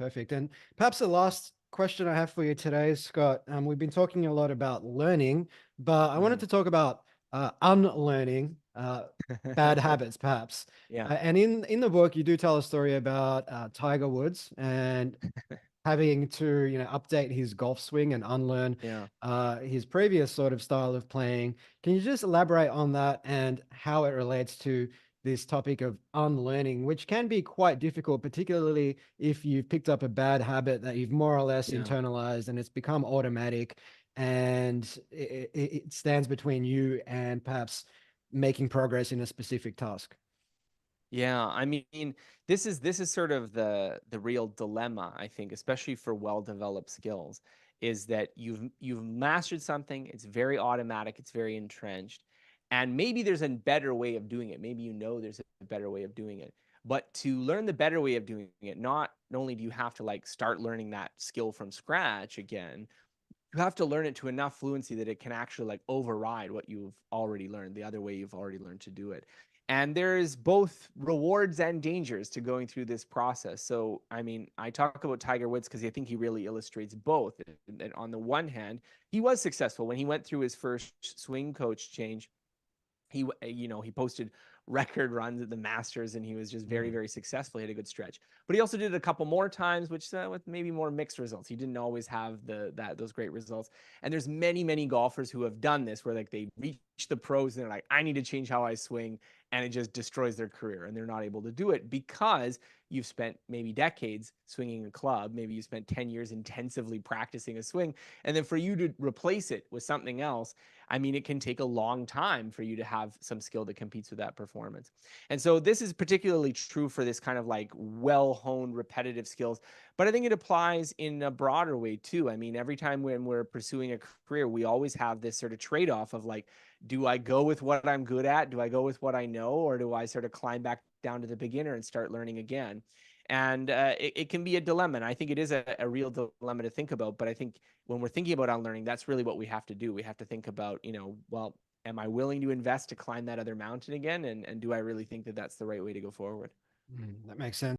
Perfect. And perhaps the last question I have for you today, Scott, we've been talking a lot about learning, but I wanted Mhm. to talk about unlearning bad habits, perhaps. Yeah. And in the book, you do tell a story about Tiger Woods and having to, update his golf swing and unlearn Yeah. his previous sort of style of playing. Can you just elaborate on that and how it relates to this topic of unlearning, which can be quite difficult, particularly if you've picked up a bad habit that you've more or less Yeah. internalized and it's become automatic, and it stands between you and perhaps making progress in a specific task? Yeah, I mean, this is sort of the real dilemma, I think, especially for well-developed skills, is that you've mastered something, it's very automatic, it's very entrenched, and maybe there's a better way of doing it. Maybe you know there's a better way of doing it. But to learn the better way of doing it, not only do you have to like start learning that skill from scratch again, you have to learn it to enough fluency that it can actually like override what you've already learned, the other way you've already learned to do it. And there's both rewards and dangers to going through this process. So, I mean, I talk about Tiger Woods because I think he really illustrates both. And on the one hand, he was successful when he went through his first swing coach change. He posted record runs at the Masters, and he was just very, Mm. very successful. He had a good stretch, but he also did it a couple more times, which with maybe more mixed results. He didn't always have those great results. And there's many, many golfers who have done this, where like they reach the pros and they're like, I need to change how I swing, and it just destroys their career, and they're not able to do it because you've spent maybe decades swinging a club. Maybe you spent 10 years intensively practicing a swing, and then for you to replace it with something else, I mean, it can take a long time for you to have some skill that competes with that performance. And so this is particularly true for this kind of like well-honed repetitive skills, but I think it applies in a broader way too. I mean, every time when we're pursuing a career, we always have this sort of trade-off of like, do I go with what I'm good at? Do I go with what I know? Or do I sort of climb back down to the beginner and start learning again? And it can be a dilemma. And I think it is a real dilemma to think about. But I think when we're thinking about unlearning, that's really what we have to do. We have to think about, well, am I willing to invest to climb that other mountain again? And do I really think that that's the right way to go forward? That makes sense.